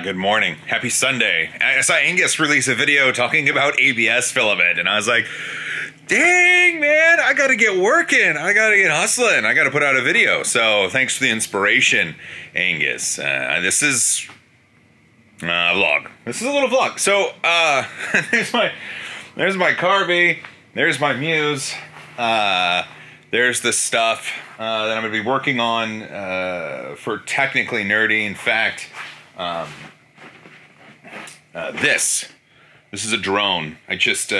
Good morning. Happy Sunday. I saw Angus release a video talking about ABS filament, and I was like, dang, man, I gotta get working. I gotta get hustling. I gotta put out a video. So thanks for the inspiration, Angus. This is a vlog. This is a little vlog. So there's my Carvey. There's my Muse. There's the stuff that I'm gonna be working on for Technically Nerdy. In fact, this is a drone. I just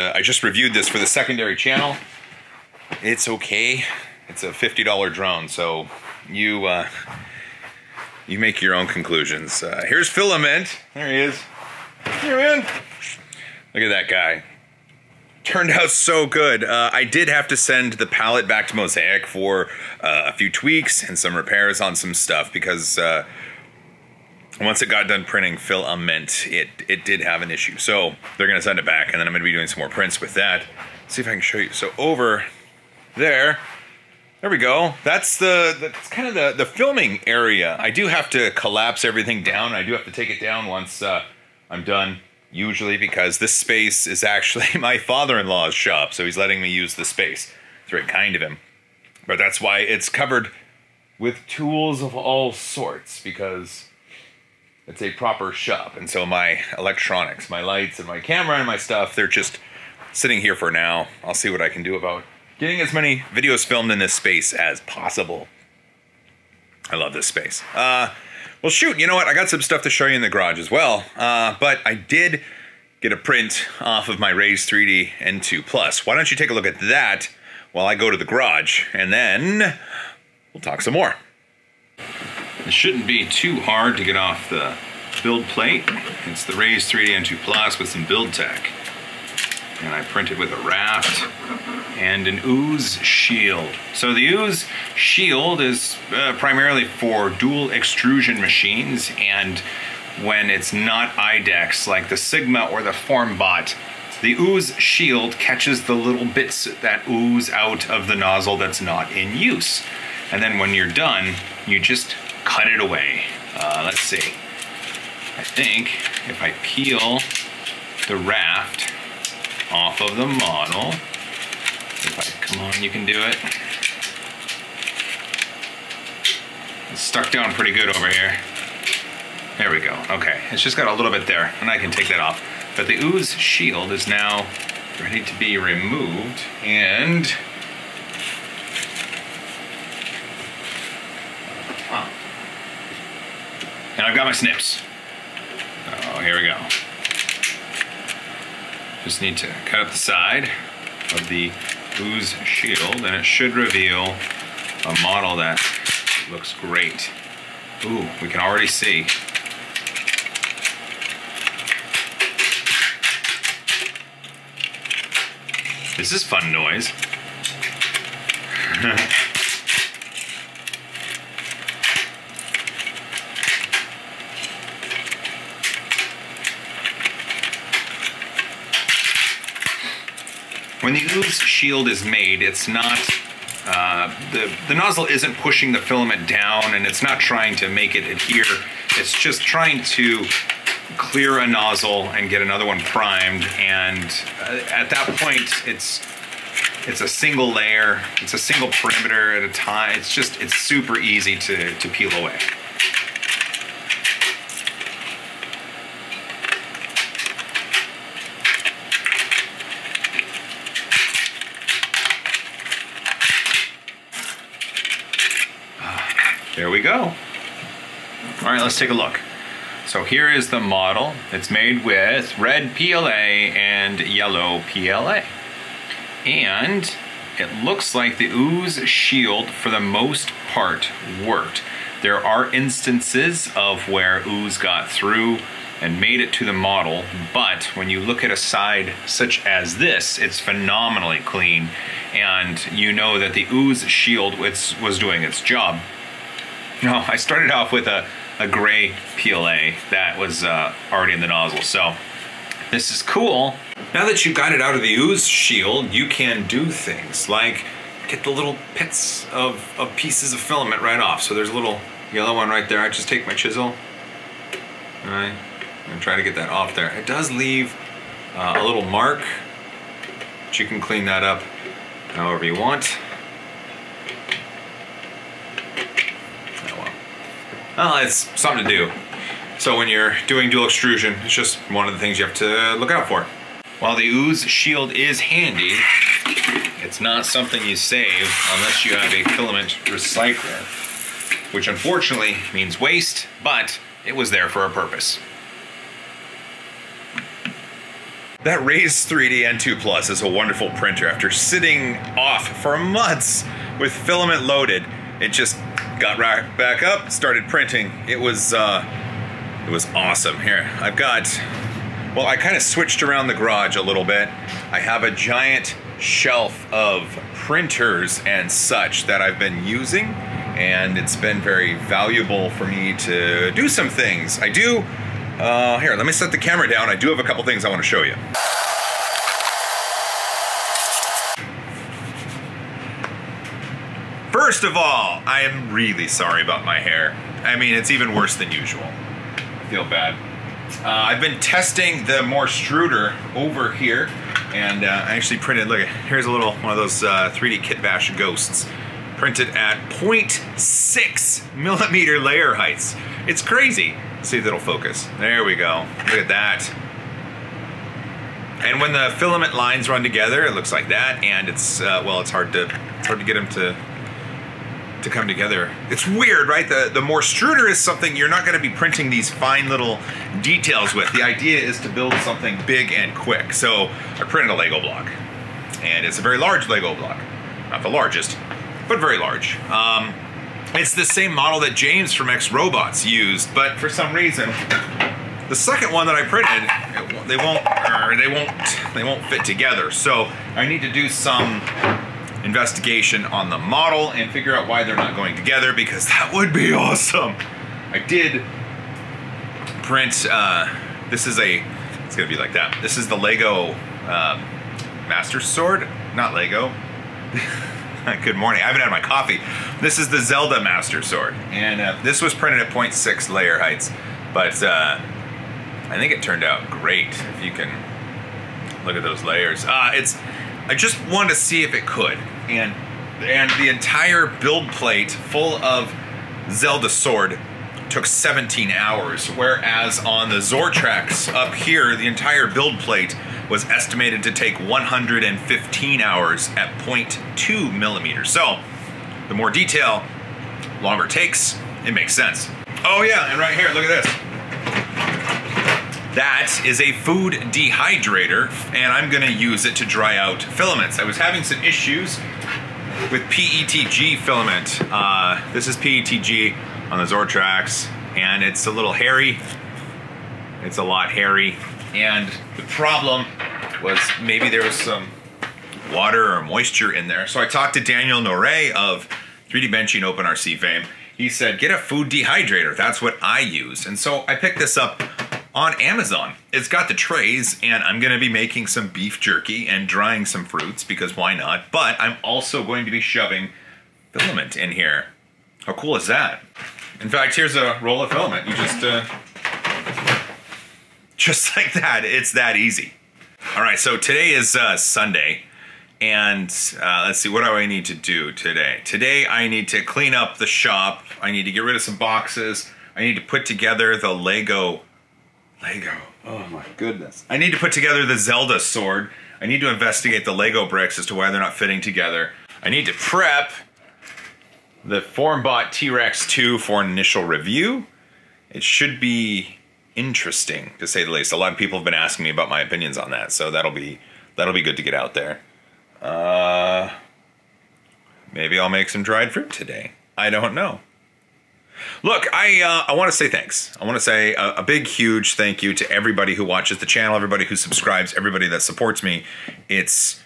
reviewed this for the secondary channel. It's okay. It's a $50 drone, so you make your own conclusions. Here's Filament. There he is. Here, man. Look at that guy. Turned out so good. I did have to send the palette back to Mosaic for a few tweaks and some repairs on some stuff because once it got done printing filament, it did have an issue. So they're gonna send it back, and then I'm gonna be doing some more prints with that. Let's see if I can show you. So over there we go. That's kind of the filming area. I do have to collapse everything down. I do have to take it down once I'm done. Usually because this space is actually my father-in-law's shop, so he's letting me use the space. It's very kind of him. But that's why it's covered with tools of all sorts, because it's a proper shop. And so my electronics, my lights and my camera and my stuff, they're just sitting here for now. I'll see what I can do about getting as many videos filmed in this space as possible. I love this space. Well, shoot, you know what? I got some stuff to show you in the garage as well. But I did get a print off of my Raise 3D N2 Plus. Why don't you take a look at that while I go to the garage, and then we'll talk some more. It shouldn't be too hard to get off the build plate. It's the Raise 3D N2 Plus with some build tech. And I printed with a raft and an ooze shield. So the ooze shield is primarily for dual extrusion machines, and when it's not IDEX like the Sigma or the FormBot, the ooze shield catches the little bits that ooze out of the nozzle that's not in use. And then when you're done, you just cut it away. Let's see. I think if I peel the raft off of the model, come on, you can do it. It's stuck down pretty good over here. There we go. Okay, it's just got a little bit there, and I can take that off. But the ooze shield is now ready to be removed, and I've got my snips. Oh, here we go. Just need to cut up the side of the ooze shield, and it should reveal a model that looks great. Ooh, we can already see. This is fun noise. When the ooze shield is made, it's not, the nozzle isn't pushing the filament down, and it's not trying to make it adhere. It's just trying to clear a nozzle and get another one primed, and at that point, it's a single layer, it's a single perimeter at a time. It's super easy to peel away. There we go. All right, let's take a look. So here is the model. It's made with red PLA and yellow PLA. And it looks like the ooze shield, for the most part, worked. There are instances of where ooze got through and made it to the model, but when you look at a side such as this, it's phenomenally clean, and you know that the ooze shield was doing its job. No, I started off with a gray PLA that was already in the nozzle, so this is cool. Now that you got it out of the ooze shield, you can do things like get the little bits of pieces of filament right off. So there's a little yellow one right there. I just take my chisel and I and try to get that off there. It does leave a little mark, but you can clean that up however you want. Oh well, it's something to do. So when you're doing dual extrusion, it's just one of the things you have to look out for. While the ooze shield is handy, it's not something you save unless you have a filament recycler, which unfortunately means waste, but it was there for a purpose. That Raise 3D N2 Plus is a wonderful printer. After sitting off for months with filament loaded, it just got right back up, started printing. It was awesome. Here, I've got, well, I kind of switched around the garage a little bit. I have a giant shelf of printers and such that I've been using, and it's been very valuable for me to do some things. I do, here, let me set the camera down. I do have a couple things I want to show you. First of all, I am really sorry about my hair. I mean, it's even worse than usual. I feel bad. I've been testing the MOARstruder over here, and I actually printed, look, here's a little one of those 3D kit bash ghosts. Printed at 0.6 millimeter layer heights. It's crazy. Let's see if it'll focus. There we go. Look at that. And when the filament lines run together, it looks like that, and it's well, it's hard to get them to come together. It's weird, right? The MOARstruder is something you're not going to be printing these fine little details with. The idea is to build something big and quick. So I printed a Lego block, and it's a very large Lego block. Not the largest, but very large. It's the same model that James from X Robots used, but for some reason, the second one that I printed, they won't fit together. So I need to do some investigation on the model and figure out why they're not going together, because that would be awesome. I did print, it's gonna be like that. This is the Lego Master Sword, not Lego. Good morning, I haven't had my coffee. This is the Zelda Master Sword, and this was printed at 0.6 layer heights, but I think it turned out great. If you can look at those layers. I just wanted to see if it could, and the entire build plate full of Zelda sword took 17 hours, whereas on the Zortrax up here, the entire build plate was estimated to take 115 hours at 0.2 millimeters. So, the more detail, longer it takes, it makes sense. Oh yeah, and right here, look at this. That is a food dehydrator, and I'm gonna use it to dry out filaments. I was having some issues with PETG filament. This is PETG on the Zortrax, and it's a little hairy. It's a lot hairy, and the problem was maybe there was some water or moisture in there. So I talked to Daniel Noré of 3D Benching OpenRC fame. He said, get a food dehydrator. That's what I use. And so I picked this up on Amazon. It's got the trays, and I'm gonna be making some beef jerky and drying some fruits, because why not? But I'm also going to be shoving filament in here. How cool is that? In fact, here's a roll of filament. You just like that. It's that easy. All right, so today is Sunday, and let's see, what do I need to do today? Today I need to clean up the shop. I need to get rid of some boxes. I need to put together the Lego, oh my goodness. I need to put together the Zelda sword. I need to investigate the Lego bricks as to why they're not fitting together. I need to prep the Formbot T-Rex 2 for an initial review. It should be interesting, to say the least. A lot of people have been asking me about my opinions on that, so that'll be good to get out there. Maybe I'll make some dried fruit today. I don't know. Look, I want to say thanks. I want to say a big, huge thank you to everybody who watches the channel, everybody who subscribes, everybody that supports me. It's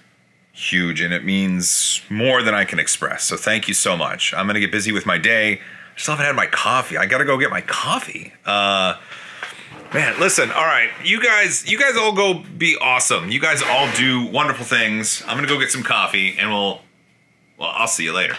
huge, and it means more than I can express. So thank you so much. I'm going to get busy with my day. I still haven't had my coffee. I got to go get my coffee. Man, listen, all right. You guys all go be awesome. You guys all do wonderful things. I'm going to go get some coffee, and I'll see you later.